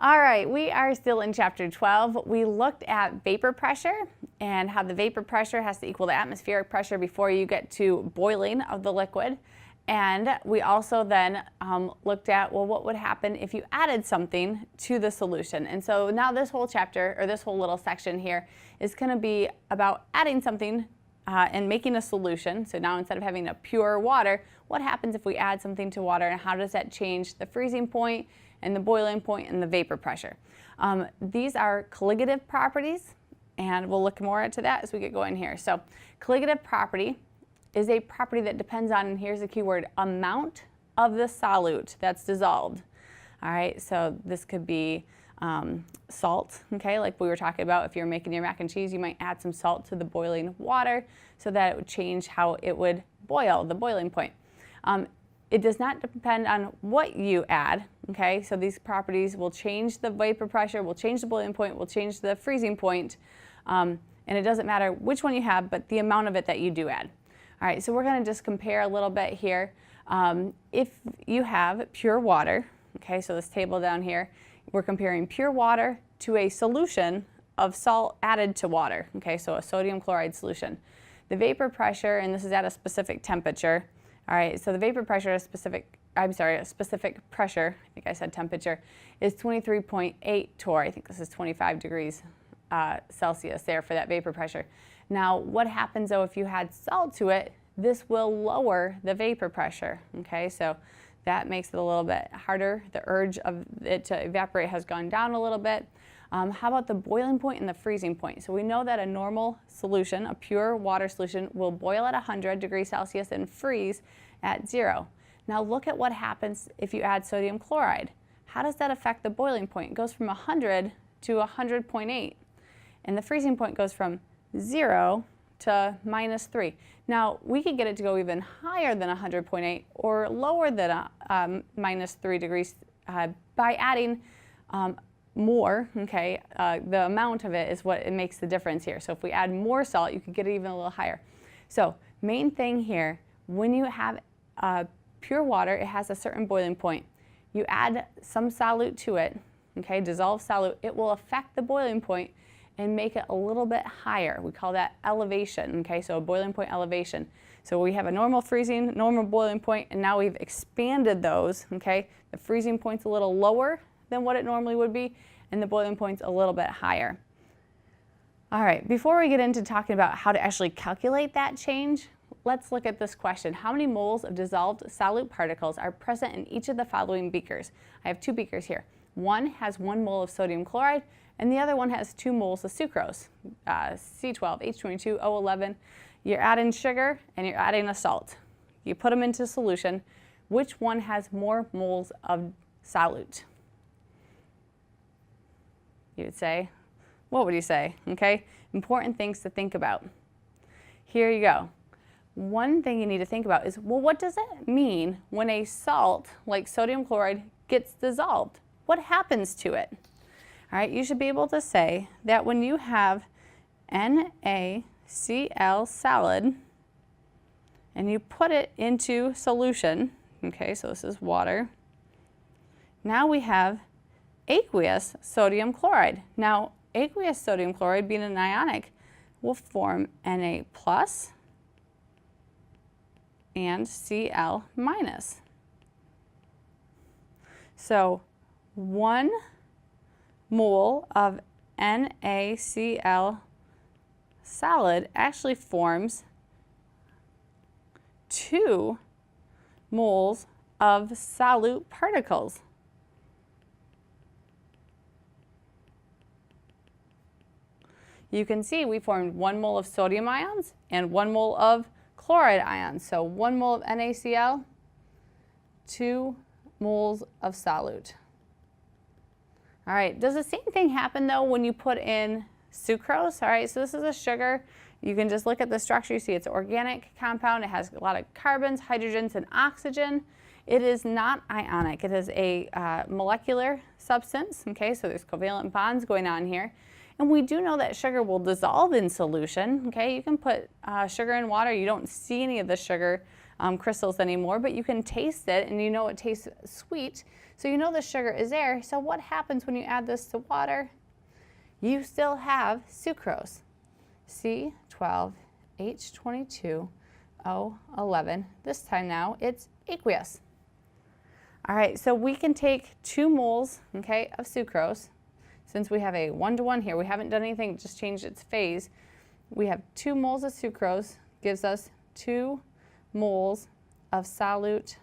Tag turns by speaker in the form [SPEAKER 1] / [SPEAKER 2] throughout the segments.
[SPEAKER 1] All right, we are still in chapter 12. We looked at vapor pressure and how the vapor pressure has to equal the atmospheric pressure before you get to boiling of the liquid. And we also then looked at, well, what would happen if you added something to the solution? And so now this whole chapter, or this whole little section here, is going to be about adding something and making a solution. So now instead of having a pure water, what happens if we add something to water, and how does that change the freezing point and the boiling point and the vapor pressure? These are colligative properties, and we'll look more into that as we get going here. So colligative property is a property that depends on, and here's the key word, amount of the solute that's dissolved. All right, so this could be salt, okay, like we were talking about. If you're making your mac and cheese, you might add some salt to the boiling water so that it would change how it would boil, the boiling point. It does not depend on what you add, okay? So these properties will change the vapor pressure, will change the boiling point, will change the freezing point, and it doesn't matter which one you have, but the amount of it that you do add. All right, so we're gonna just compare a little bit here. If you have pure water, okay, so this table down here, we're comparing pure water to a solution of salt added to water, okay, so a sodium chloride solution. The vapor pressure, and this is at a specific temperature, all right, so the vapor pressure at a specific pressure, I think I said temperature, is 23.8 torr. I think this is 25 degrees Celsius there for that vapor pressure. Now, what happens though if you had salt to it? This will lower the vapor pressure, okay? So that makes it a little bit harder. The urge of it to evaporate has gone down a little bit. How about the boiling point and the freezing point? So we know that a normal solution, a pure water solution, will boil at 100 degrees Celsius and freeze at 0. Now look at what happens if you add sodium chloride. How does that affect the boiling point? It goes from 100 to 100.8, and the freezing point goes from 0 to -3. Now we could get it to go even higher than 100.8 or lower than -3 degrees by adding more, okay? The amount of it is what it makes the difference here. So if we add more salt, you could get it even a little higher. So main thing here, when you have pure water, it has a certain boiling point. You add some solute to it, okay, dissolved solute, it will affect the boiling point and make it a little bit higher. We call that elevation, okay, so a boiling point elevation. So we have a normal freezing, normal boiling point, and now we've expanded those, okay? The freezing point's a little lower than what it normally would be, and the boiling point's a little bit higher. All right, before we get into talking about how to actually calculate that change, let's look at this question. How many moles of dissolved solute particles are present in each of the following beakers? I have two beakers here. One has 1 mole of sodium chloride, and the other one has 2 moles of sucrose, C12, H22, O11. You're adding sugar and you're adding a salt. You put them into solution. Which one has more moles of solute? You would say, what would you say? Okay, important things to think about. Here you go. One thing you need to think about is, well, what does it mean when a salt like sodium chloride gets dissolved? What happens to it? All right, you should be able to say that when you have NaCl solid and you put it into solution, okay, so this is water, now we have aqueous sodium chloride. Now, aqueous sodium chloride, being an ionic, will form Na plus and Cl minus. So 1 mole of NaCl solid actually forms 2 moles of solute particles. You can see we formed 1 mole of sodium ions and 1 mole of chloride ions. So 1 mole of NaCl, 2 moles of solute. All right, does the same thing happen though when you put in sucrose? All right, so this is a sugar. You can just look at the structure. You see it's an organic compound. It has a lot of carbons, hydrogens, and oxygen. It is not ionic. It is a molecular substance, okay? So there's covalent bonds going on here. And we do know that sugar will dissolve in solution. Okay, you can put sugar in water. You don't see any of the sugar crystals anymore, but you can taste it, and you know it tastes sweet. So you know the sugar is there. So what happens when you add this to water? You still have sucrose. C12H22O11. This time now it's aqueous. All right, so we can take 2 moles, okay, of sucrose. Since we have a 1-to-1 here, we haven't done anything, just changed its phase. We have 2 moles of sucrose, gives us 2 moles of solute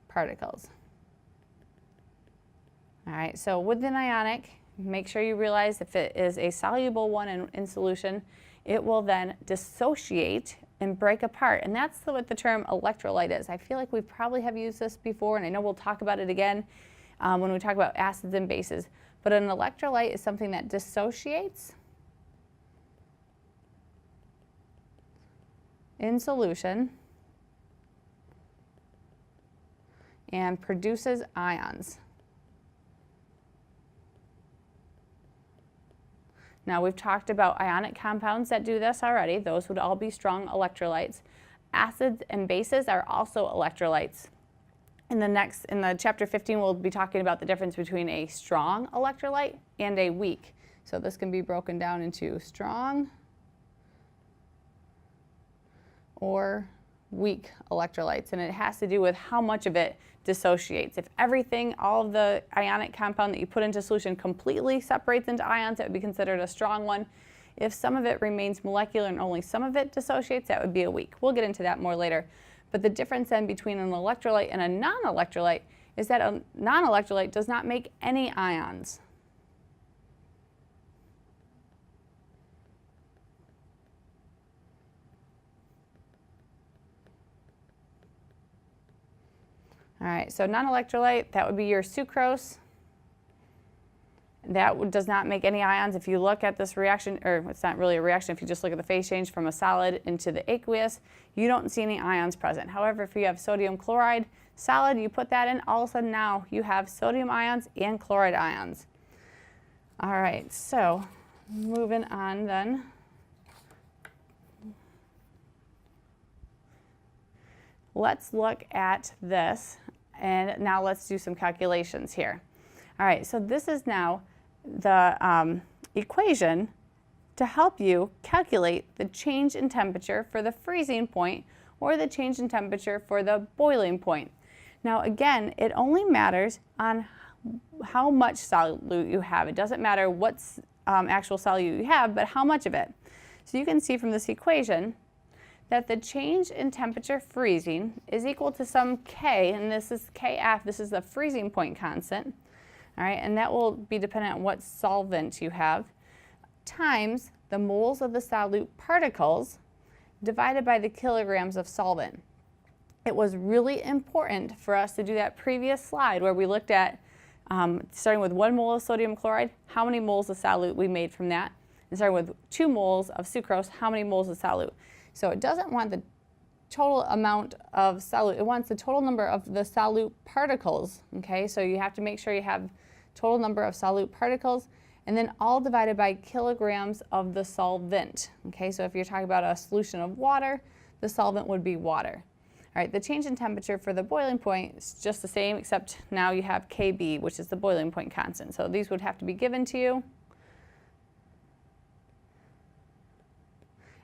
[SPEAKER 1] particles. All right, so with an ionic, make sure you realize if it is a soluble one in solution, it will then dissociate and break apart. And that's what the term electrolyte is. I feel like we probably have used this before, and I know we'll talk about it again when we talk about acids and bases. But an electrolyte is something that dissociates in solution and produces ions. Now, we've talked about ionic compounds that do this already. Those would all be strong electrolytes. Acids and bases are also electrolytes. In the chapter 15, we'll be talking about the difference between a strong electrolyte and a weak. So this can be broken down into strong or weak electrolytes, and it has to do with how much of it dissociates. If everything, all of the ionic compound that you put into solution completely separates into ions, that would be considered a strong one. If some of it remains molecular and only some of it dissociates, that would be a weak. We'll get into that more later. But the difference then between an electrolyte and a non-electrolyte is that a non-electrolyte does not make any ions. All right, so non-electrolyte, that would be your sucrose. That does not make any ions. If you look at this reaction, or it's not really a reaction, if you just look at the phase change from a solid into the aqueous, you don't see any ions present. However, if you have sodium chloride solid, you put that in, all of a sudden now you have sodium ions and chloride ions. All right, so moving on then. Let's look at this, and now let's do some calculations here. All right, so this is now the equation to help you calculate the change in temperature for the freezing point or the change in temperature for the boiling point. Now again, it only matters on how much solute you have. It doesn't matter what actual solute you have, but how much of it. So you can see from this equation that the change in temperature freezing is equal to some K, and this is Kf, this is the freezing point constant. All right, and that will be dependent on what solvent you have, times the moles of the solute particles divided by the kilograms of solvent. It was really important for us to do that previous slide where we looked at, starting with 1 mole of sodium chloride, how many moles of solute we made from that, and starting with 2 moles of sucrose, how many moles of solute. So it doesn't want the total amount of solute, it wants the total number of the solute particles, okay? So you have to make sure you have total number of solute particles, and then all divided by kilograms of the solvent, okay? So if you're talking about a solution of water, the solvent would be water. All right, the change in temperature for the boiling point is just the same, except now you have Kb, which is the boiling point constant. So these would have to be given to you.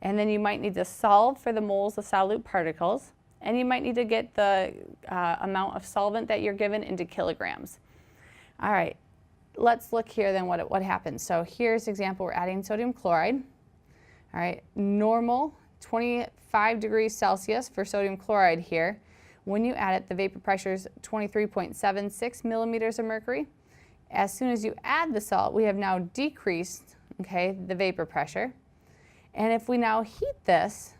[SPEAKER 1] And then you might need to solve for the moles of solute particles, and you might need to get the amount of solvent that you're given into kilograms. All right, let's look here then what happens. So here's an example, we're adding sodium chloride. All right, normal 25 degrees Celsius for sodium chloride here. When you add it, the vapor pressure is 23.76 millimeters of mercury. As soon as you add the salt, we have now decreased, okay, the vapor pressure. And if we now heat this,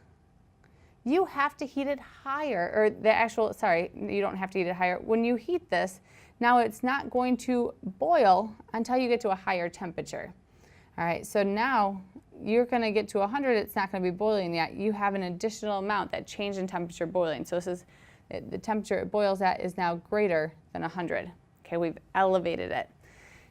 [SPEAKER 1] you have to heat it higher, or the actual, sorry, you don't have to heat it higher. When you heat this, now it's not going to boil until you get to a higher temperature. All right, so now you're going to get to 100, it's not going to be boiling yet. You have an additional amount, that change in temperature boiling. So this is, the temperature it boils at is now greater than 100. Okay, we've elevated it.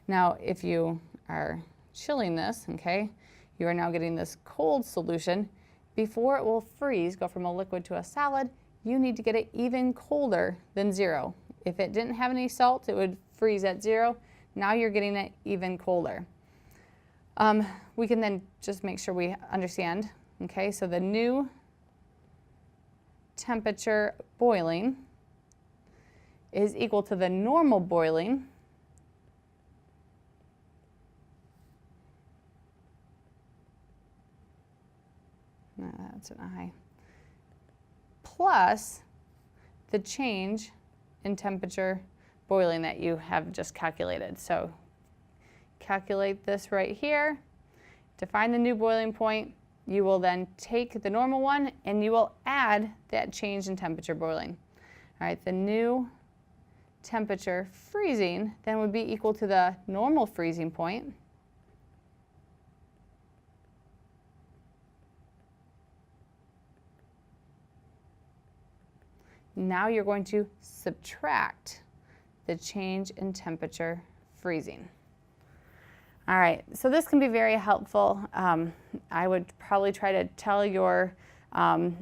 [SPEAKER 1] Now, if you are chilling this, okay, you are now getting this cold solution. Before it will freeze, go from a liquid to a solid, you need to get it even colder than 0. If it didn't have any salt, it would freeze at 0. Now you're getting it even colder. We can then just make sure we understand, okay, so the new temperature boiling is equal to the normal boiling that's an I, plus the change in temperature boiling that you have just calculated. So calculate this right here. To find the new boiling point, you will then take the normal one and you will add that change in temperature boiling. All right, the new temperature freezing then would be equal to the normal freezing point. Now you're going to subtract the change in temperature freezing. All right, so this can be very helpful. I would probably try to tell your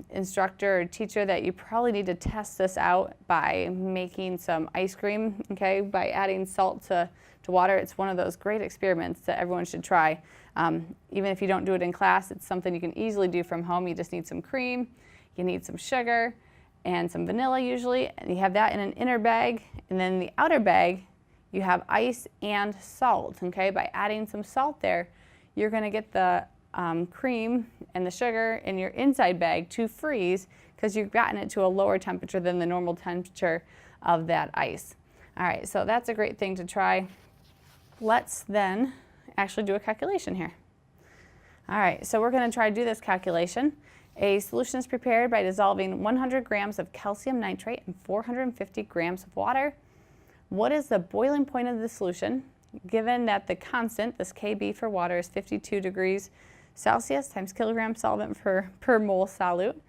[SPEAKER 1] instructor or teacher that you probably need to test this out by making some ice cream, okay, by adding salt to water. It's one of those great experiments that everyone should try. Even if you don't do it in class, it's something you can easily do from home. You just need some cream, you need some sugar, and some vanilla usually, and you have that in an inner bag, and then in the outer bag you have ice and salt, okay? By adding some salt there, you're gonna get the cream and the sugar in your inside bag to freeze because you've gotten it to a lower temperature than the normal temperature of that ice. All right, so that's a great thing to try. Let's then actually do a calculation here. All right, so we're gonna try to do this calculation. A solution is prepared by dissolving 100 grams of calcium nitrate in 450 grams of water. What is the boiling point of the solution, given that the constant, this Kb for water, is 52 degrees Celsius times kilogram solvent per mole solute?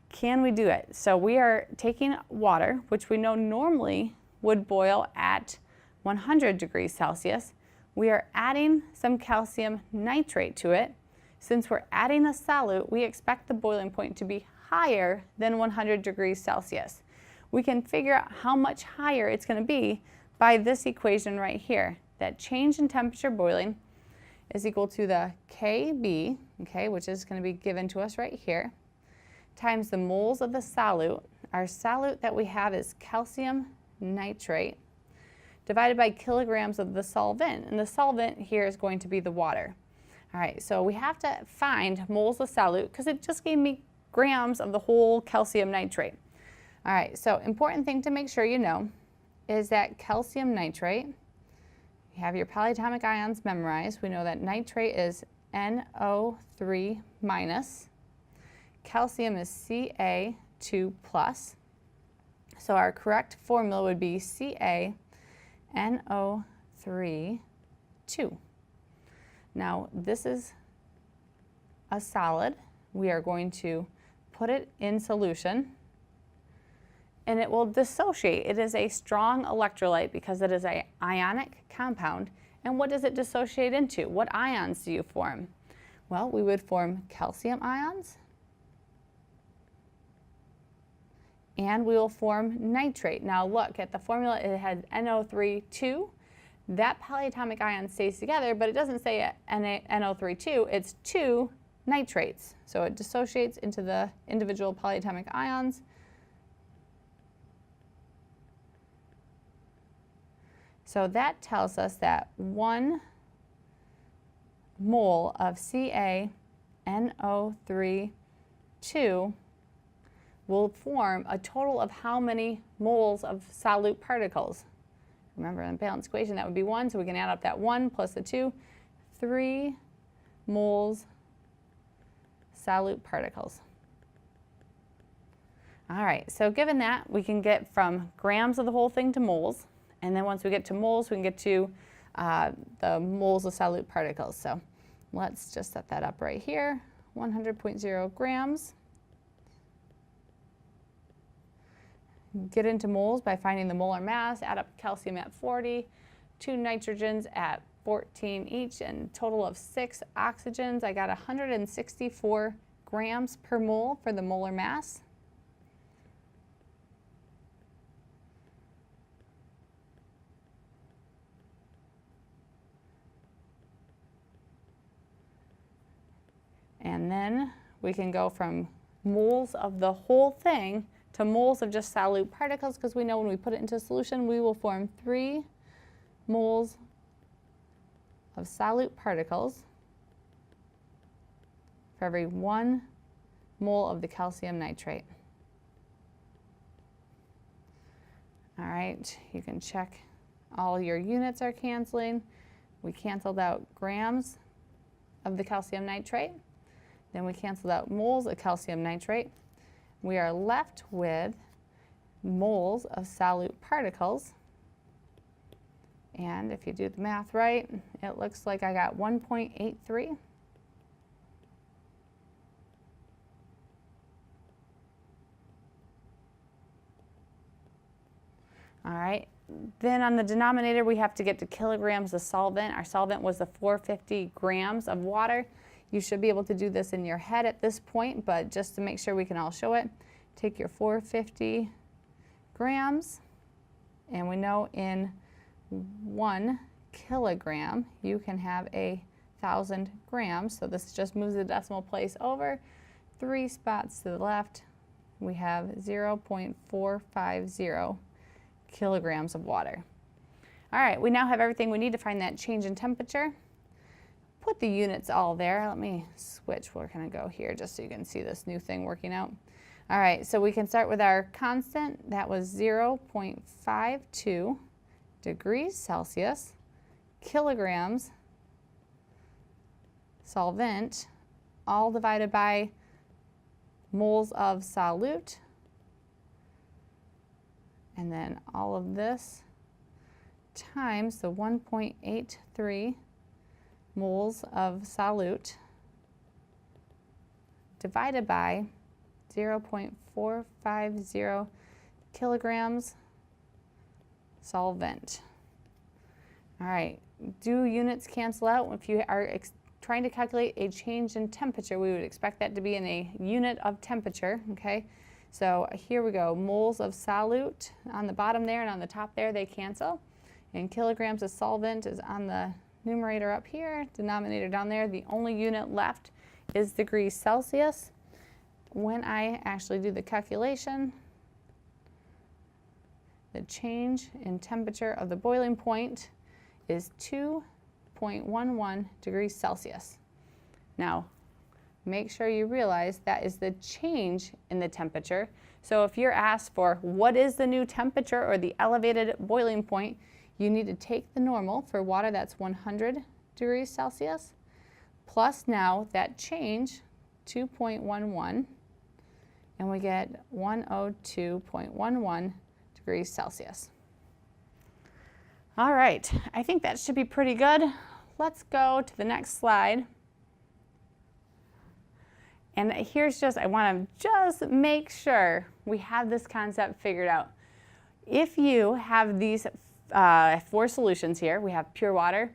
[SPEAKER 1] Can we do it? So we are taking water, which we know normally would boil at 100 degrees Celsius. We are adding some calcium nitrate to it. Since we're adding a solute, we expect the boiling point to be higher than 100 degrees Celsius. We can figure out how much higher it's going to be by this equation right here. That change in temperature boiling is equal to the Kb, okay, which is going to be given to us right here, times the moles of the solute. Our solute that we have is calcium nitrate, divided by kilograms of the solvent. And the solvent here is going to be the water. All right, so we have to find moles of solute because it just gave me grams of the whole calcium nitrate. All right, so important thing to make sure you know is that calcium nitrate, you have your polyatomic ions memorized. We know that nitrate is NO3 minus. Calcium is Ca2 plus. So our correct formula would be CaNO3 2. Now this is a solid. We are going to put it in solution and it will dissociate. It is a strong electrolyte because it is an ionic compound. And what does it dissociate into? What ions do you form? Well, we would form calcium ions and we will form nitrate. Now look at the formula, it has NO3 2. That polyatomic ion stays together, but it doesn't say NO3 2, it's 2 nitrates. So it dissociates into the individual polyatomic ions. So that tells us that 1 mole of CaNO3 2 will form a total of how many moles of solute particles? Remember, in the balanced equation, that would be 1, so we can add up that 1 plus the 2, 3 moles solute particles. All right, so given that, we can get from grams of the whole thing to moles, and then once we get to moles, we can get to the moles of solute particles. So let's just set that up right here, 100.0 grams. Get into moles by finding the molar mass, add up calcium at 40, 2 nitrogens at 14 each, and total of 6 oxygens. I got 164 grams per mole for the molar mass. And then we can go from moles of the whole thing to moles of just solute particles, because we know when we put it into a solution, we will form 3 moles of solute particles for every 1 mole of the calcium nitrate. All right, you can check all your units are canceling. We canceled out grams of the calcium nitrate. Then we canceled out moles of calcium nitrate. We are left with moles of solute particles. And if you do the math right, it looks like I got 1.83. All right, then on the denominator, we have to get to kilograms of solvent. Our solvent was the 450 grams of water. You should be able to do this in your head at this point, but just to make sure we can all show it, take your 450 grams, and we know in 1 kilogram, you can have 1,000 grams. So this just moves the decimal place over 3 spots to the left. We have 0.450 kilograms of water. All right, we now have everything we need to find that change in temperature. Put the units all there. Let me switch. We're going to go here just so you can see this new thing working out. All right, so we can start with our constant. That was 0.52 degrees Celsius, kilograms solvent, all divided by moles of solute, and then all of this times the 1.83 moles of solute divided by 0.450 kilograms solvent. All right, do units cancel out? If you are trying to calculate a change in temperature, we would expect that to be in a unit of temperature, okay? So here we go, moles of solute on the bottom there, and on the top there they cancel. And kilograms of solvent is on the numerator up here, denominator down there. The only unit left is degrees Celsius. When I actually do the calculation, the change in temperature of the boiling point is 2.11 degrees Celsius. Now, make sure you realize that is the change in the temperature. So if you're asked for what is the new temperature or the elevated boiling point, you need to take the normal for water, that's 100 degrees Celsius, plus now that change, 2.11, and we get 102.11 degrees Celsius. All right, I think that should be pretty good. Let's go to the next slide. And here's just, I want to just make sure we have this concept figured out. If you have these 4 solutions here, we have pure water,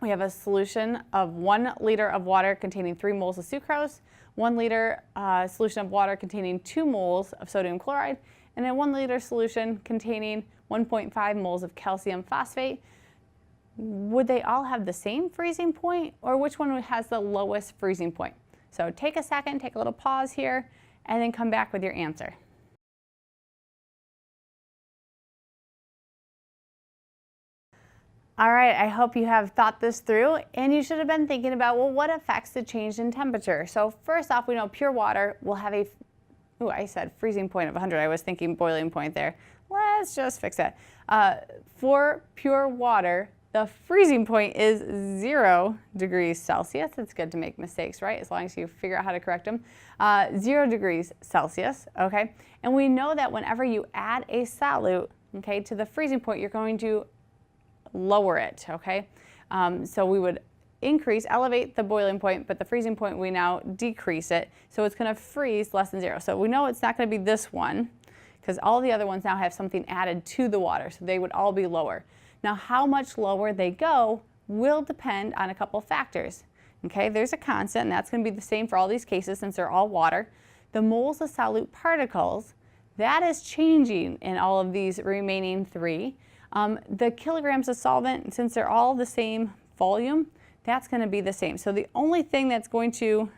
[SPEAKER 1] we have a solution of 1 liter of water containing 3 moles of sucrose, 1 liter solution of water containing 2 moles of sodium chloride, and a 1 liter solution containing 1.5 moles of calcium phosphate. Would they all have the same freezing point, or which one has the lowest freezing point? So take a second, take a little pause here, and then come back with your answer. All right, I hope you have thought this through, and you should have been thinking about, well, what affects the change in temperature? So first off, we know pure water will have a, I said freezing point of 100. I was thinking boiling point there. Let's just fix it. For pure water, the freezing point is 0 degrees Celsius. It's good to make mistakes, right? As long as you figure out how to correct them. 0 degrees Celsius, okay? And we know that whenever you add a solute, okay, to the freezing point, you're going to lower it, okay? So we would elevate the boiling point, but the freezing point, we now decrease it. So it's going to freeze less than 0. So we know it's not going to be this one, because all the other ones now have something added to the water, so they would all be lower. Now, how much lower they go will depend on a couple factors. Okay, there's a constant, and that's going to be the same for all these cases since they're all water. The moles of solute particles, that is changing in all of these remaining three. The kilograms of solvent, since they're all the same volume, that's going to be the same. So the only thing that's going to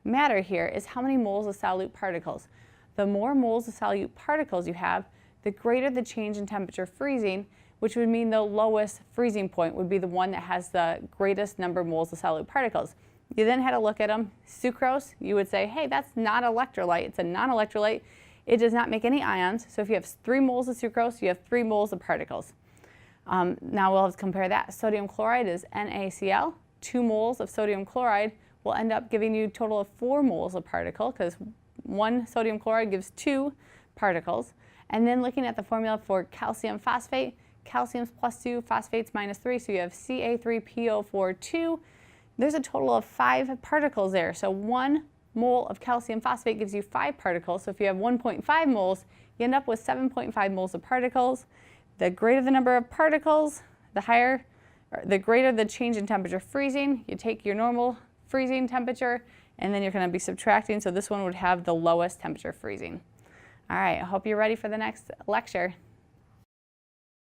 [SPEAKER 1] matter here is how many moles of solute particles. The more moles of solute particles you have, the greater the change in temperature freezing, which would mean the lowest freezing point would be the one that has the greatest number of moles of solute particles. You then had to look at them. Sucrose, you would say, hey, that's not electrolyte. It's a non-electrolyte. It does not make any ions. So if you have 3 moles of sucrose, you have 3 moles of particles. Now we'll have to compare that. Sodium chloride is NaCl. 2 moles of sodium chloride will end up giving you a total of 4 moles of particle because 1 sodium chloride gives 2 particles. And then looking at the formula for calcium phosphate, calcium's +2, phosphate's -3, so you have Ca3PO4 2. There's a total of 5 particles there. So 1 mole of calcium phosphate gives you 5 particles. So if you have 1.5 moles, you end up with 7.5 moles of particles. The greater the number of particles, the greater the change in temperature freezing. You take your normal freezing temperature, and then you're going to be subtracting. So this one would have the lowest temperature freezing. All right, I hope you're ready for the next lecture.